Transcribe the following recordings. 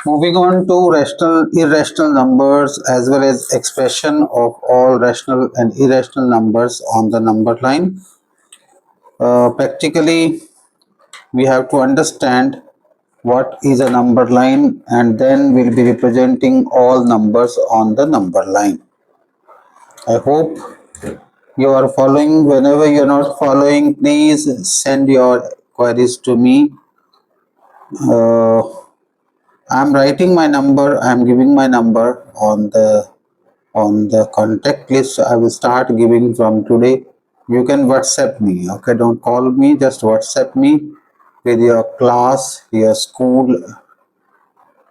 Moving on to rational, irrational numbers as well as expression of all rational and irrational numbers on the number line. Practically, we have to understand what is a number line, and then we'll be representing all numbers on the number line. I hope you are following. Whenever you are not following, please send your queries to me. I'm writing my number. I'm giving my number on the contact list. I will start giving from today. You can WhatsApp me. Okay, don't call me. Just WhatsApp me with your class, your school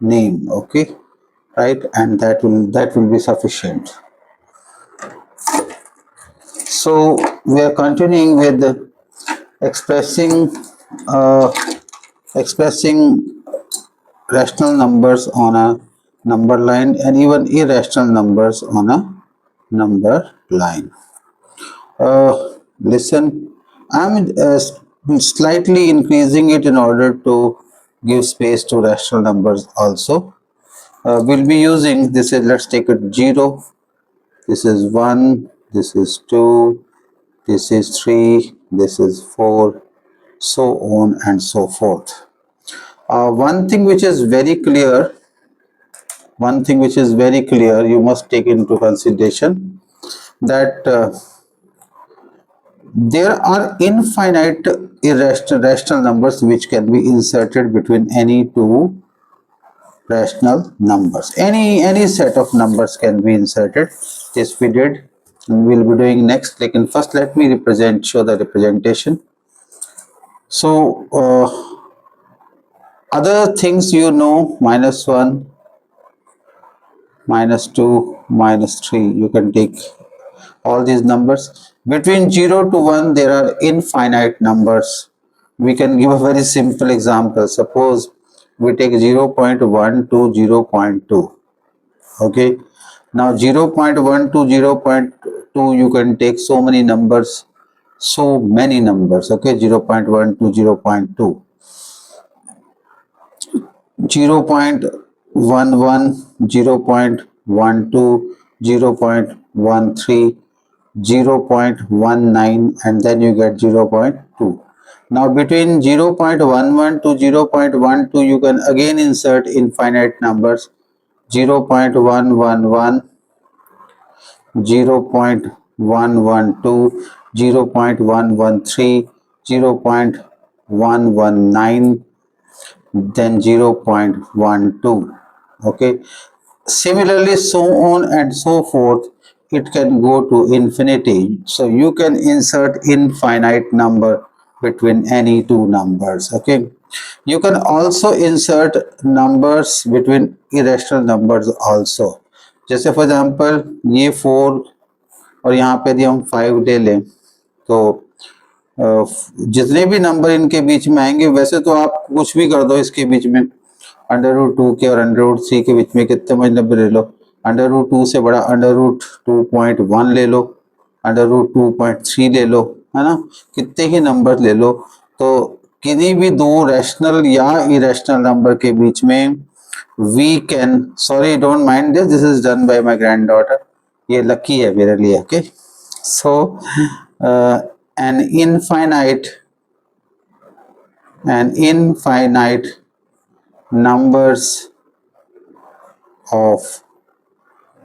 name. Okay, right, and that will be sufficient. So we are continuing with expressing uh, expressing rational numbers on a number line and even irrational numbers on a number line. Listen, I'm slightly increasing it in order to give space to rational numbers also. We'll be using this is, let's take it 0, this is 1, this is 2, this is 3, this is 4, so on and so forth. One thing which is very clear, you must take into consideration that there are infinite irrational numbers which can be inserted between any two rational numbers. Any set of numbers can be inserted. This we did and we'll be doing next. Like first, let me show the representation. So other things you know, -1, -2, -3, you can take all these numbers. Between 0 to 1 there are infinite numbers. We can give a very simple example. Suppose we take 0.1 to 0.2. Okay, now 0.1 to 0.2 you can take so many numbers, okay, 0.1 to 0.2, 0.11, 0.12, 0.13, 0.19, and then you get 0.2. Now between 0.11 to 0.12 you can again insert infinite numbers, 0.111, 0.112, 0.113, 0.119, then 0.12. Okay, similarly so on and so forth, it can go to infinity. So you can insert infinite number between any two numbers. Okay, you can also insert numbers between irrational numbers also. जैसे for example ये 4 और यहाँ पे यदि हम 5 ले लें तो जितने भी नंबर इनके बीच में आएंगे, वैसे तो आप कुछ भी कर दो इसके बीच में, √2 के और √3 के बीच में कितने मत नंबर ले लो, √2 से बड़ा √2.1 ले लो, √2.3 ले लो, है ना, कितने ही नंबर ले लो, तो किसी भी दो रैशनल या इरेशनल नंबर के बीच में we can, sorry don't mind this is done by my granddaughter, ये लकी है मेरे लिए. Okay, so an infinite numbers of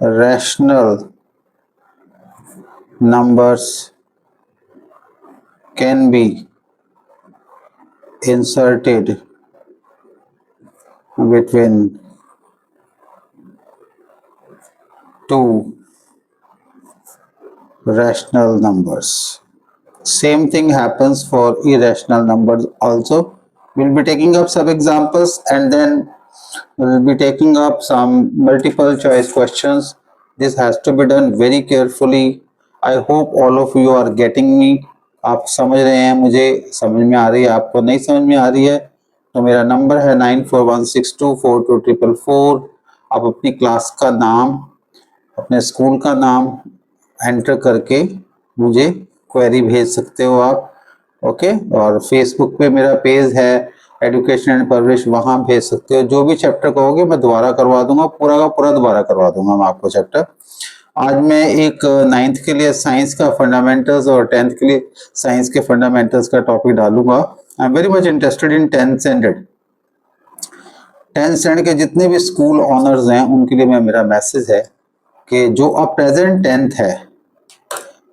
rational numbers can be inserted between two rational numbers. Same thing happens for irrational numbers also. We'll be taking up some examples and then we'll be taking up some multiple choice questions. This has to be done very carefully. I hope all of you are getting me. आप समझ रहे हैं, मुझे समझ में आ रही है, आपको नहीं समझ में आ रही है तो मेरा नंबर है 9416242444. आप अपनी क्लास का नाम, अपने स्कूल का नाम एंटर करके मुझे क्वेरी भेज सकते हो आप. ओके, और फेसबुक पे मेरा पेज है, एजुकेशन एंड परवरिश वहाँ भेज सकते हो। जो भी चैप्टर कहोगे मैं दोबारा करवा दूंगा, पूरा का पूरा दोबारा करवा दूंगा मैं आपको चैप्टर। आज मैं एक 9th के लिए साइंस का फंडामेंटल्स और 10th के लिए साइंस के फंडामेंटल्स का टॉपिक डालूंगा। I am very much interested in 10th standard. 10th standard के जितने भी स्कूल ऑनर्स हैं उनके लिए मेरा मैसेज है कि जो अब प्रेजेंट 10th है,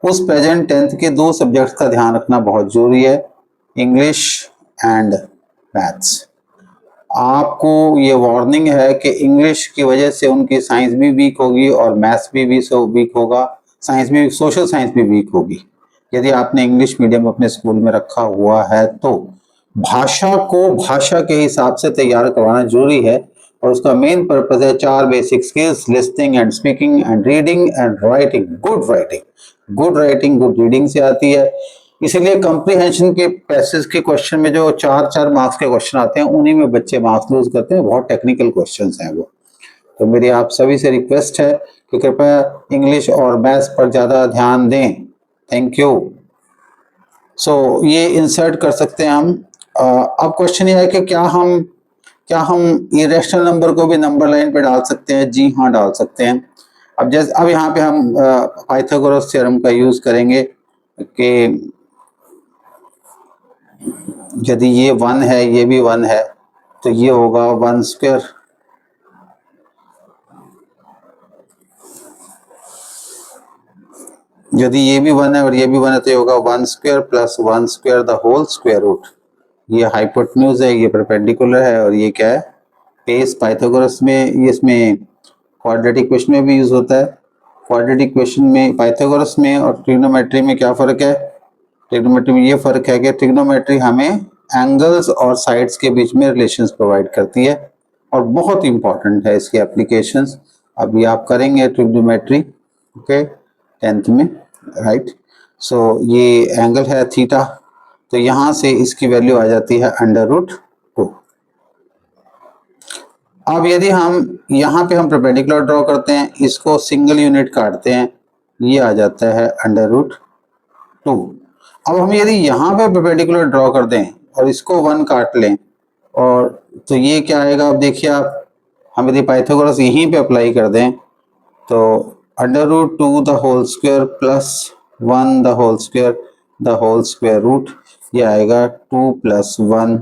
उस प्रेजेंट 10th के 2 सब्जेक्ट्स का ध्यान रखना बहुत जरूरी है, इंग्लिश एंड मैथ्स। आपको ये वार्निंग है कि इंग्लिश की वजह से उनकी साइंस भी वीक होगी और मैथ्स भी वीक होगा, साइंस भी, सोशल साइंस भी वीक होगी। यदि आपने इंग्लिश मीडियम अपने स्कूल में रखा हुआ है तो भाषा को भाषा के हिसाब से तैयार करवाना जरूरी है, और उसका मेन पर्पज है 4 basic skills, listening and speaking and reading and writing. Good writing good reading से आती है। इसीलिए कंप्रीहेंशन के पैसेज के क्वेश्चन में जो 4-4 मार्क्स के क्वेश्चन आते हैं उन्हीं में बच्चे मार्क्स लूज करते हैं, बहुत टेक्निकल क्वेश्चंस हैं वो। तो मेरी आप सभी से रिक्वेस्ट है कि कृपया इंग्लिश और मैथ्स पर ज्यादा ध्यान दें। Thank you. सो ये इंसर्ट कर सकते हैं हम। अब क्वेश्चन ये है कि क्या हम इरेशनल नंबर को भी नंबर लाइन पे डाल सकते हैं? जी हाँ, डाल सकते हैं। अब यहाँ पे हम पाइथागोरस थ्योरम का यूज करेंगे कि यदि ये 1 है, ये भी 1 है, तो ये होगा 1 स्क्वायर। यदि ये भी 1 है और ये भी 1 है तो ये होगा 1 square plus 1 square the whole square root. ये हाइपोटेन्यूज है, ये परपेंडिकुलर है, और ये क्या है? बेस। पाइथागोरस में ये, इसमें क्वाड्रेटिक इक्वेशन में भी यूज होता है। क्वाड्रेटिक इक्वेशन में, पाइथागोरस में और ट्रिग्नोमेट्री में क्या फर्क है? ट्रिग्नोमेट्री में ये फर्क है कि ट्रिग्नोमेट्री हमें एंगल्स और साइड्स के बीच में रिलेशंस प्रोवाइड करती है और बहुत इंपॉर्टेंट है इसकी एप्लीकेशंस। अभी आप करेंगे ट्रिग्नोमेट्री, ओके, 10th में, राइट। सो ये एंगल है थीटा, तो यहां से इसकी वैल्यू आ जाती है √2। अब यदि हम यहाँ पे हम परपेंडिकुलर ड्रॉ करते हैं, इसको सिंगल यूनिट काटते हैं, ये आ जाता है √2। अब हम यदि यहाँ पे परपेंडिकुलर ड्रॉ कर दें और इसको 1 काट लें, और तो ये क्या आएगा? अब देखिए आप, हम यदि पाइथागोरस यहीं पे अप्लाई कर दें तो √2 the whole square plus 1 the whole square root, ये आएगा 2 + 1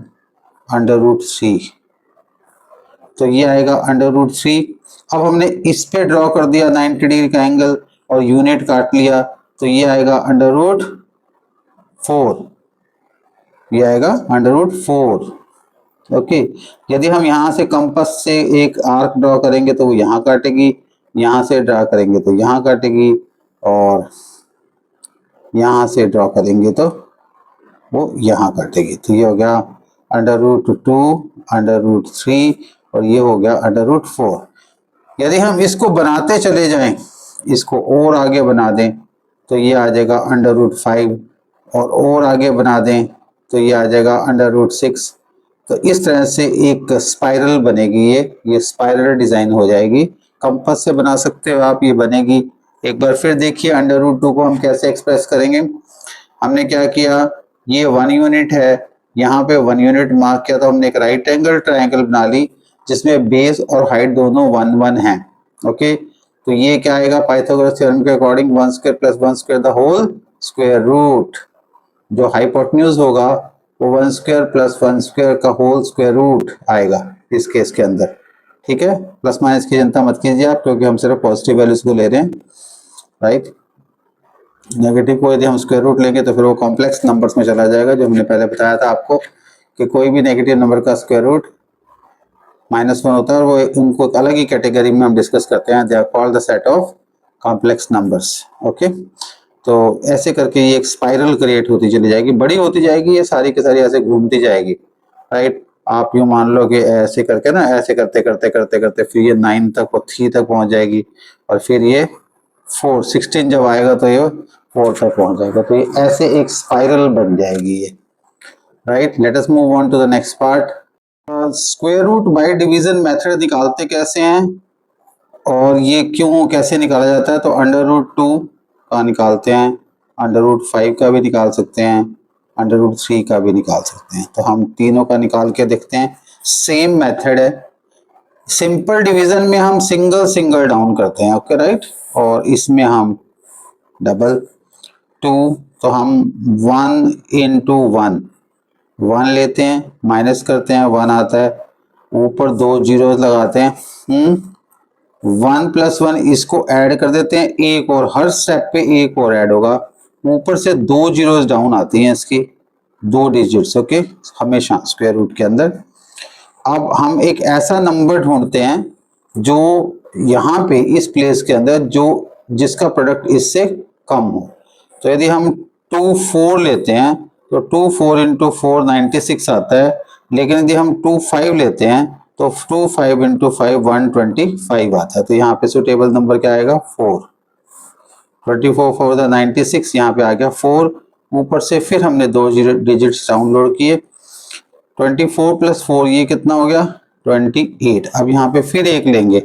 √3, तो ये आएगा √3। अब हमने इस पे ड्रॉ कर दिया 90 डिग्री का एंगल और यूनिट काट लिया, तो ये आएगा √4, ये आएगा √4, ओके। यदि हम यहाँ से कंपास से एक आर्क ड्रॉ करेंगे तो वो यहाँ काटेगी, यहाँ से ड्रॉ करेंगे तो यहाँ काटेगी, और यहाँ से ड्रॉ करेंगे तो वो यहाँ काटेगी। तो ये हो गया √2 √3 और ये हो गया √4। यदि हम इसको बनाते चले जाएं, इसको और आगे बना दें तो ये आ जाएगा √5, और आगे बना दें तो ये आ जाएगा √6। तो इस तरह से एक स्पाइरल बनेगी, ये स्पाइरल डिजाइन हो जाएगी। कंपास से बना सकते हो आप, ये बनेगी। एक बार फिर देखिए √2 को हम कैसे एक्सप्रेस करेंगे। हमने क्या किया, ये 1 यूनिट है, यहाँ पे 1 यूनिट मार्क किया, तो हमने एक राइट एंगल ट्रायंगल बना ली जिसमें बेस और हाइट दोनों 1 हैं, ओके। तो ये क्या आएगा पाइथागोरस थ्योरम के according? 1 square plus 1 square the whole square root. जो हाइपोटेन्यूज होगा वो 1 स्क्वायर प्लस 1 स्क्वायर का होल स्क्वायर रूट आएगा इस केस के अंदर, ठीक है। प्लस माइनस की चिंता मत कीजिए आप, क्योंकि हम सिर्फ पॉजिटिव वैल्यूज को ले रहे हैं, राइट। नेगेटिव को यदि हम स्क्वायर रूट लेंगे तो फिर वो कॉम्प्लेक्स नंबर्स में चला जाएगा, जो हमने पहले बताया था आपको कि कोई भी नेगेटिव नंबर का स्क्वायर रूट -1 होता है, और वो उनको अलग ही कैटेगरी में हम डिस्कस करते हैं, they are called the set of complex numbers, okay. तो ऐसे करके ये एक स्पाइरल क्रिएट होती चली जाएगी, बड़ी होती जाएगी, ये सारी की सारी ऐसे घूमती जाएगी, राइट। आप यूँ मान लो कि ऐसे करके ना, ऐसे करते करते करते करते फिर ये 9 तक और 3 तक पहुंच जाएगी, और फिर ये 16 जब आएगा तो ये 4 तक पहुंच जाएगा। तो ये ऐसे एक स्पाइरल बन जाएगी ये, right. Let us move on to the next part. Square root by division method निकालते कैसे हैं और ये क्यों कैसे निकाला जाता है? तो √2 का निकालते हैं, √5 का भी निकाल सकते हैं, अंडर रूट 3 का भी निकाल सकते हैं। तो हम तीनों का निकाल के देखते हैं। सेम मेथड है, सिंपल डिवीजन में हम सिंगल सिंगल डाउन करते हैं, ओके राइट, और इसमें हम डबल 2, तो हम 1 इंटू 1 1 लेते हैं, माइनस करते हैं 1 आता है, ऊपर 2 जीरो लगाते हैं, 1 प्लस 1 इसको ऐड कर देते हैं एक और, हर स्टेप पे एक और ऐड होगा, ऊपर से 2 जीरोस डाउन आती हैं इसकी, 2 डिजिट्स, ओके, हमेशा स्क्वायर रूट के अंदर। अब हम एक ऐसा नंबर ढूंढते हैं जो यहाँ पे इस प्लेस के अंदर जो जिसका प्रोडक्ट इससे कम हो। तो यदि हम 2 4 लेते हैं तो 2 4 इंटू 4 96 आता है, लेकिन यदि हम 2 5 लेते हैं तो 2 5 इंटू 5 125 आता है। तो यहाँ पे सुटेबल नंबर क्या आएगा 4, 24 4 96, यहाँ पे आ गया 4, ऊपर से फिर हमने 2 डिजिट्स डाउनलोड किए, 24 प्लस 4 ये कितना हो गया 28। अब यहाँ पे फिर एक लेंगे,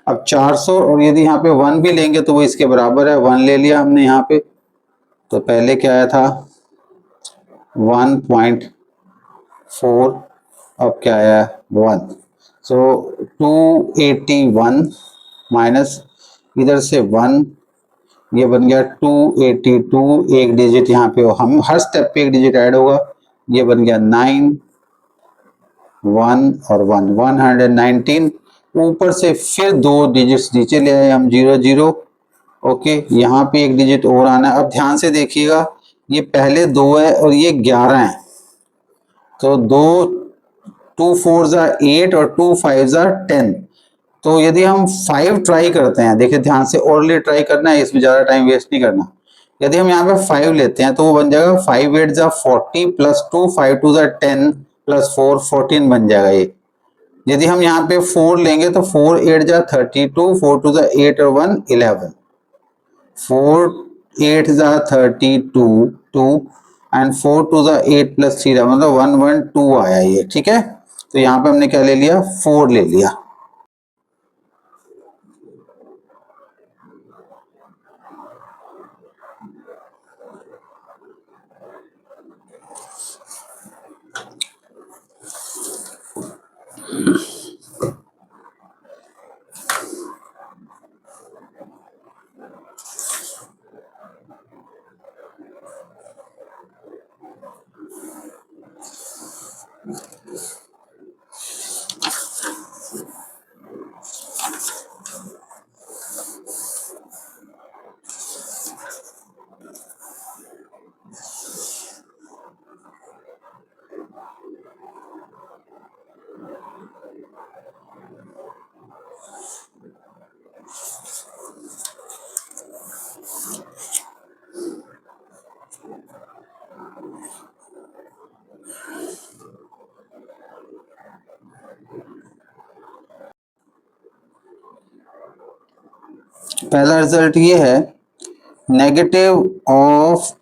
अब 400, और यदि यहाँ पे 1 भी लेंगे तो वो इसके बराबर है, 1 ले लिया हमने यहाँ पे, तो पहले क्या आया था 1.4, अब क्या आया 1, सो 281 माइनस इधर से 1, ये बन गया 282, एक डिजिट यहाँ पे हम हर स्टेप पे एक डिजिट ऐड होगा, ये बन गया 9 1 और 1 119, ऊपर से फिर 2 डिजिट्स नीचे ले आए हम 0 0, ओके, यहाँ पे एक डिजिट और आना है। अब ध्यान से देखिएगा, ये पहले 2 है और ये 11 है, तो 2 4 जा 8 और 2 5 जा 10, तो यदि हम 5 ट्राई करते हैं, देखिए ध्यान से, ओरली ट्राई करना है, इसमें ज़्यादा टाइम वेस्ट नहीं करना। यदि हम यहाँ पे 5 लेते हैं तो वो बन जाएगा 5 8 जा 40 प्लस 2 5 2 जा 10 प्लस 4 14 बन जाएगा ये। यदि हम यहाँ पे 4 लेंगे तो 4 8 जा 32, 4 2 जा 8 और 1 11, 4 8 जा 32 2 एंड 4 2 जा 8 प्लस 3 मतलब 112 आया ये, ठीक है। तो यहाँ पे हमने क्या ले लिया 4 ले लिया। पहला रिजल्ट ये है, negative of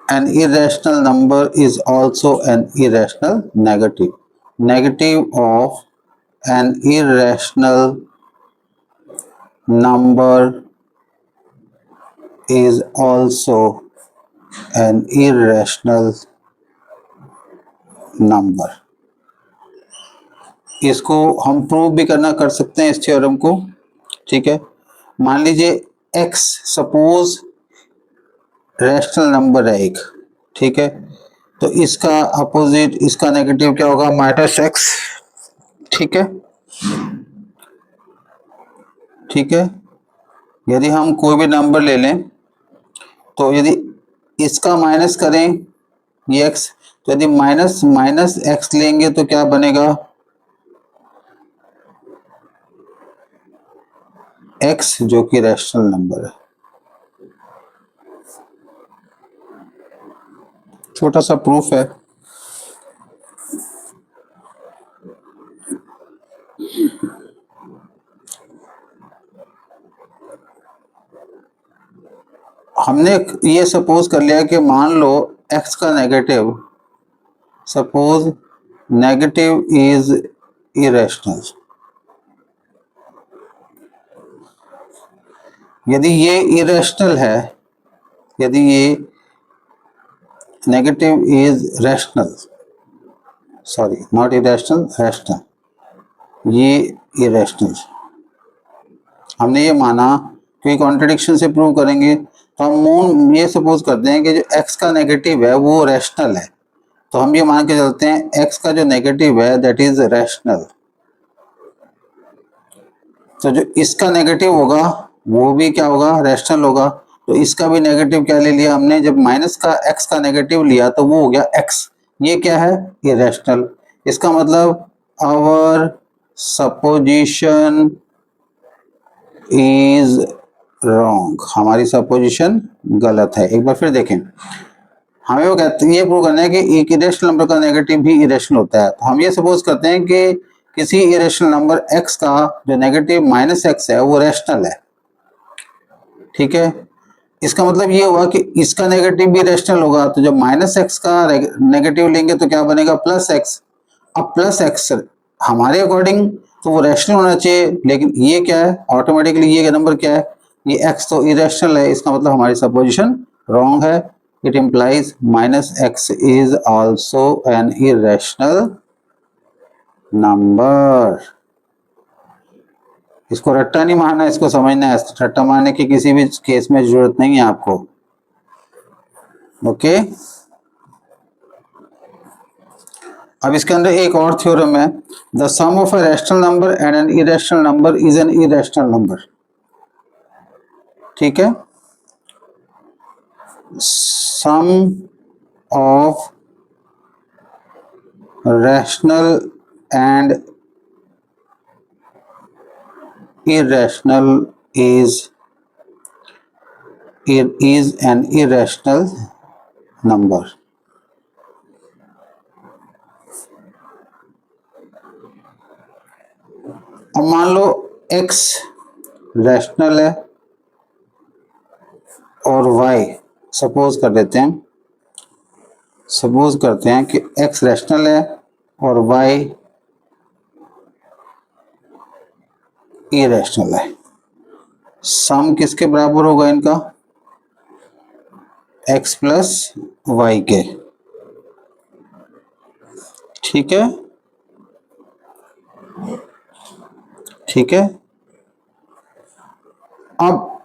an irrational number is also an irrational negative. Negative of an irrational number is also an irrational number. इसको हम प्रूव भी कर सकते हैं इस थ्योरम को, ठीक है। मान लीजिए x सपोज रैशनल नंबर है एक, ठीक है, तो इसका अपोजिट, इसका नेगेटिव क्या होगा -x, ठीक है, ठीक है। यदि हम कोई भी नंबर ले लें तो यदि इसका माइनस करें ये x, तो यदि माइनस माइनस x लेंगे तो क्या बनेगा x जो कि रैशनल नंबर है। छोटा सा प्रूफ है। हमने ये सपोज कर लिया कि मान लो x का negative, suppose negative is irrational, यदि ये इरेशनल है, यदि ये negative is rational, sorry not irrational, rational, ये इरेशनल। हमने ये माना कि कॉन्ट्रडिक्शन से प्रूव करेंगे तो हम ये सपोज करते हैं कि जो x का नेगेटिव है वो रैशनल है, तो हम ये मान के चलते हैं x का जो नेगेटिव है दैट इज रैशनल। तो जो इसका नेगेटिव होगा वो भी क्या होगा, रैशनल होगा। तो इसका भी नेगेटिव क्या ले लिया हमने, जब माइनस का x का नेगेटिव लिया तो वो हो गया x, ये क्या है, ये रैशनल। इसका मतलब आवर सपोजिशन इज रॉन्ग, हमारी सपोजिशन गलत है। एक बार फिर देखें, हमें वो कहते हैं ये प्रूव करना है कि एक इरेशनल नंबर का नेगेटिव भी इरेशनल होता है। तो हम ये सपोज करते हैं कि किसी इरेशनल नंबर x का जो नेगेटिव माइनस एक्स है वो रैशनल है, ठीक है। इसका मतलब ये हुआ कि इसका नेगेटिव भी रैशनल होगा, तो जब माइनस एक्स का नेगेटिव लेंगे तो क्या बनेगा, प्लस एक्स। अब प्लस एक्स हमारे अकॉर्डिंग तो वो रैशनल होना चाहिए, लेकिन ये क्या है, ऑटोमेटिकली ये नंबर क्या है, ये x तो इरेशनल है। इसका मतलब हमारी सपोजिशन रॉन्ग है। It implies minus X is also an irrational number. इसको रट्टा नहीं मारना, इसको समझना है। रट्टा मारने की किसी भी केस में जरूरत नहीं है आपको, ओके। अब इसके अंदर एक और थ्योरम है, the sum of a rational number and an irrational number is an irrational number, ठीक है। Sum of rational and irrational is an irrational number। अब मान लो x रैशनल है और y, सपोज कर लेते हैं, सपोज करते हैं कि x रैशनल है और y इरेशनल है। सम किसके बराबर होगा इनका, x प्लस वाई के, ठीक है, ठीक है। अब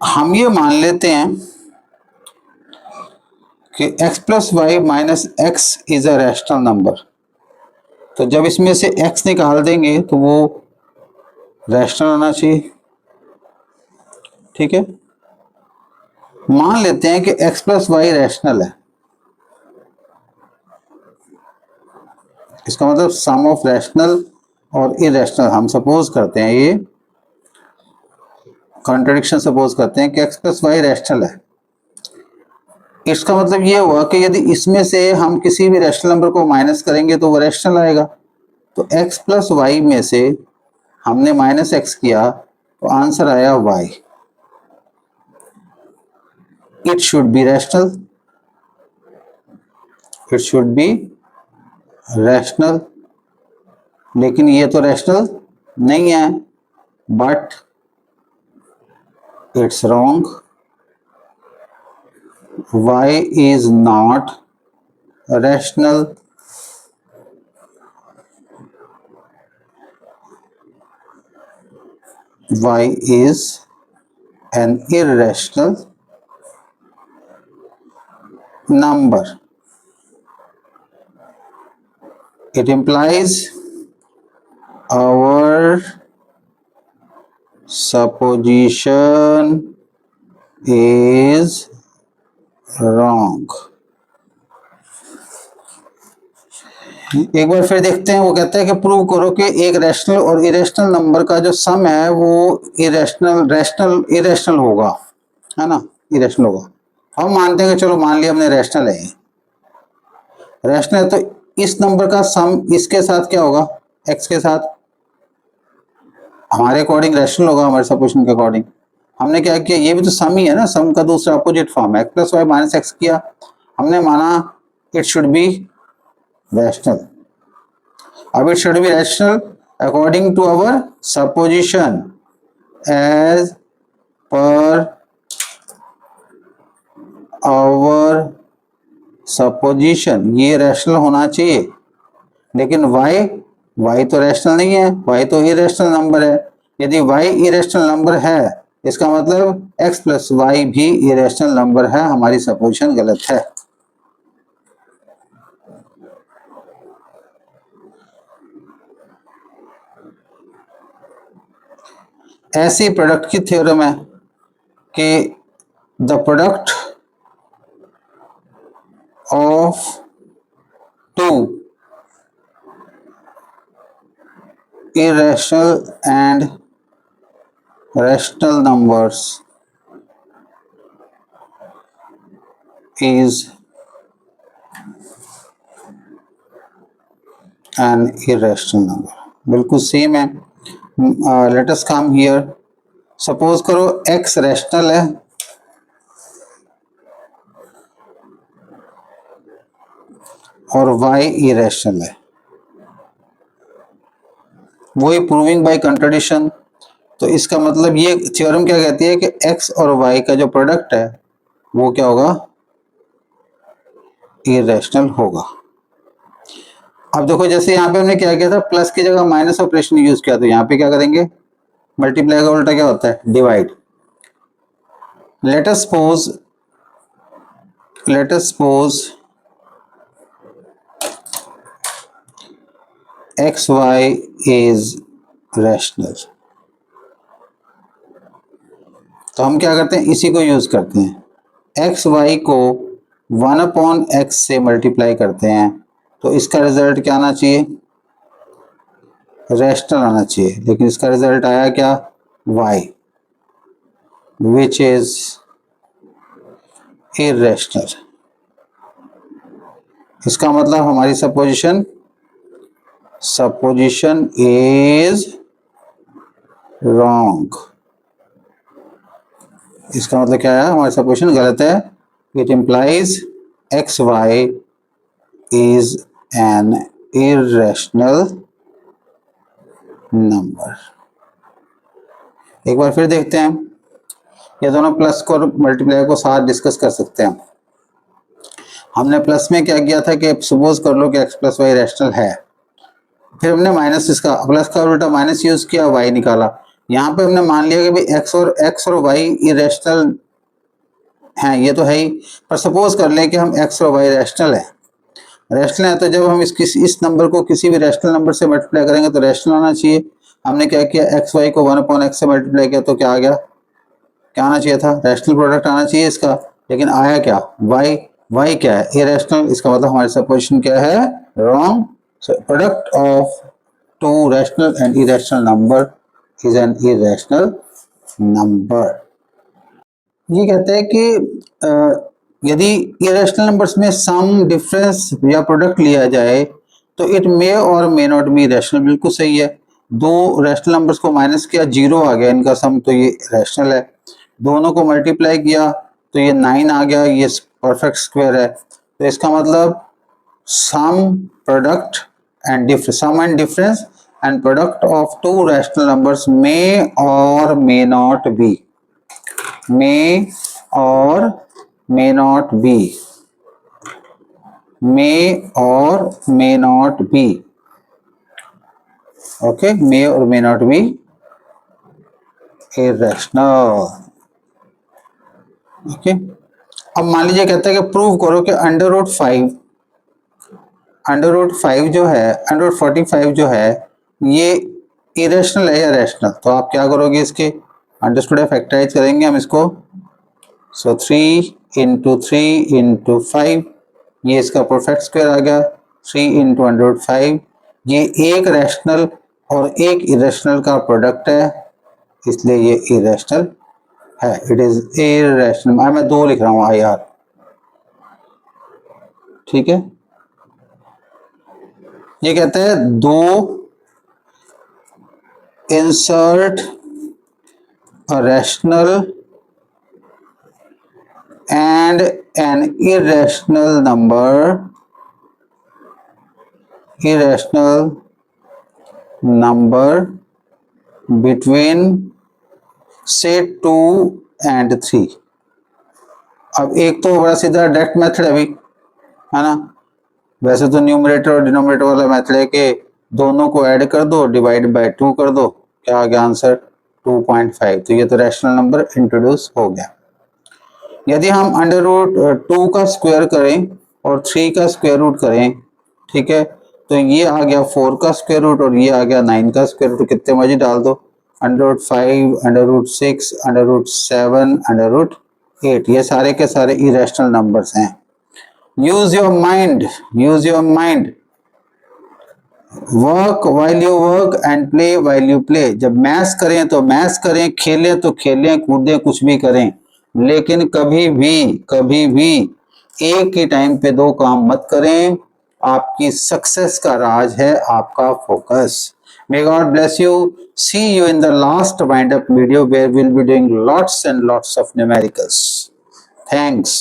हम ये मान लेते हैं कि x plus Y minus X is a rational number, तो जब इसमें से x निकाल देंगे तो वो रैशनल होना चाहिए, ठीक है। मान लेते हैं कि x प्लस वाई रैशनल है, इसका मतलब सम ऑफ रैशनल और इरेशनल, हम सपोज करते हैं, ये कॉन्ट्रडिक्शन सपोज करते हैं कि x प्लस वाई रैशनल है। इसका मतलब ये हुआ कि यदि इसमें से हम किसी भी रैशनल नंबर को माइनस करेंगे तो वो रैशनल आएगा। तो x प्लस वाई में से हमने माइनस एक्स किया तो आंसर आया y। It should be rational, it should be rational, लेकिन ये तो रैशनल नहीं है, but it's wrong. y is not rational, y is an irrational number। It implies our supposition is wrong। एक बार फिर देखते हैं, वो कहता है कि प्रूव करो कि एक रैशनल और इरेशनल नंबर का जो सम है वो इरेशनल होगा, है ना, इरेशनल होगा। हम मानते हैं कि चलो मान लिया हमने रैशनल है, रैशनल है, तो इस नंबर का सम इसके साथ क्या होगा, x के साथ, हमारे अकॉर्डिंग रैशनल होगा, हमारे सपोजिशन के अकॉर्डिंग। हमने क्या किया, ये भी तो सम ही है ना, सम का दूसरा अपोजिट फॉर्म है, x plus Y minus X किया, हमने माना इट शुड बी रैशनल। अब it should be rational according to our supposition as per our supposition ये रैशनल होना चाहिए, लेकिन y तो रैशनल नहीं है, y तो इरेशनल नंबर है। यदि y इरेशनल नंबर है इसका मतलब x प्लस वाई भी इरेशनल नंबर है, हमारी सपोजिशन गलत है। ऐसी प्रोडक्ट की थ्योरम है कि the product of two irrational and rational numbers is an irrational number। बिल्कुल सेम है। Let us come here, suppose करो x रैशनल है और y इरेशनल है, वही प्रूविंग बाय कंट्राडिक्शन। तो इसका मतलब ये थ्योरम क्या कहती है कि x और y का जो प्रोडक्ट है वो क्या होगा, इरेशनल होगा। अब देखो जैसे यहाँ पे हमने क्या किया था, प्लस की जगह माइनस ऑपरेशन यूज किया, तो यहाँ पे क्या करेंगे, मल्टीप्लाई का उल्टा क्या होता है, divide. Let us suppose X Y is rational, तो हम क्या करते हैं, इसी को यूज करते हैं। एक्स वाई को 1/x से मल्टीप्लाई करते हैं, तो इसका रिजल्ट क्या आना चाहिए, रैशनल आना चाहिए, लेकिन इसका रिजल्ट आया क्या, y, विच इज इरेशनल। इसका मतलब हमारी सपोजिशन इज रॉन्ग। इसका मतलब क्या है, हमारी सपोजिशन गलत है। It implies X Y is an irrational number. एक बार फिर देखते हैं, ये दोनों प्लस को और मल्टीप्लाई को साथ डिस्कस कर सकते हैं। हमने प्लस में क्या किया था कि सपोज कर लो कि x प्लस वाई रैशनल है, फिर हमने माइनस, इसका प्लस का उल्टा माइनस यूज किया, y निकाला। यहाँ पे हमने मान लिया कि भाई x और y इरेशनल हैं, ये तो है ही, पर सपोज कर लें कि हम x और y रैशनल है। रैशनल है तो जब हम इस नंबर को किसी भी रैशनल नंबर से मल्टीप्लाई करेंगे तो रैशनल आना चाहिए। हमने क्या किया, एक्स वाई को 1/x से मल्टीप्लाई किया, तो क्या आ गया, क्या आना चाहिए था, रैशनल प्रोडक्ट आना चाहिए इसका, लेकिन आया क्या, y क्या है, इरेशनल। इसका मतलब हमारी सपोजिशन क्या है, wrong. So product of two rational and irrational number is an irrational number. ये कहते हैं कि यदि इरेशनल नंबर्स में सम, डिफरेंस या प्रोडक्ट लिया जाए तो इट मे और मे नॉट बी रैशनल। बिल्कुल सही है। दो रैशनल नंबर्स को माइनस किया, 0 आ गया इनका सम, तो ये रैशनल है। दोनों को मल्टीप्लाई किया तो ये 9 आ गया, ये परफेक्ट स्क्वायर है। तो इसका मतलब sum product and sum and difference and product of two rational numbers may और may not be, may or may not be, may or may not be, okay, may or may not be irrational, okay। अब मान लीजिए कहता है कि prove करो कि under root 5 जो है, अंडर रूट 45 जो है, ये इरेशनल है या रैशनल। तो आप क्या करोगे, इसके अंडरस्टूड है, फैक्टराइज करेंगे हम इसको। सो 3 × 3 × 5, ये इसका परफेक्ट स्क्वायर आ गया। 3 × अंडर रूट 5, ये एक रैशनल और एक इरेशनल का प्रोडक्ट है, इसलिए ये इरेशनल है। It is irrational. मैं 2 लिख रहा हूँ IR, ठीक है। ये कहते हैं 2 insert a rational and an irrational number between say 2 and 3। अब एक तो बड़ा सीधा डायरेक्ट मेथड है, अभी है ना। वैसे तो न्यूमरेटर और डिनोमिनेटर वाला मेथड है कि दोनों को ऐड कर दो, डिवाइड बाय 2 कर दो, क्या आ गया आंसर 2.5। तो ये तो रैशनल नंबर इंट्रोड्यूस हो गया। यदि हम अंडर रूट 2 का स्क्वायर करें और 3 का स्क्वायर रूट करें, ठीक है, तो ये आ गया 4 का स्क्वायर रूट और ये आ गया 9 का स्क्वायर रूट। कितने मर्जी डाल दो, under root 5, under root 6, under root 7, under root 8, ये सारे के सारे इरेशनल नंबर्स हैं। Use your mind, use your mind, work while you work and play while you play. जब मैथ्स करें तो मैथ्स करें, खेलें तो खेलें, कूदें, कुछ भी करें, लेकिन कभी भी एक ही टाइम पे दो काम मत करें। आपकी सक्सेस का राज है आपका focus. May God bless you. See you in the last wind up video where we'll be doing lots and lots of numericals. Thanks.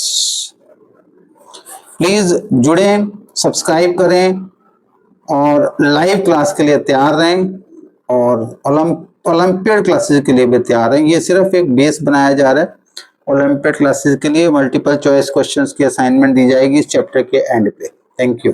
Please जुड़ें, सब्सक्राइब करें और लाइव क्लास के लिए तैयार रहें और ओलंपियड क्लासेस के लिए भी तैयार रहें। ये सिर्फ एक बेस बनाया जा रहा है। ओलंपियड क्लासेस के लिए मल्टीपल चॉइस क्वेश्चंस की असाइनमेंट दी जाएगी इस चैप्टर के एंड पे। Thank you.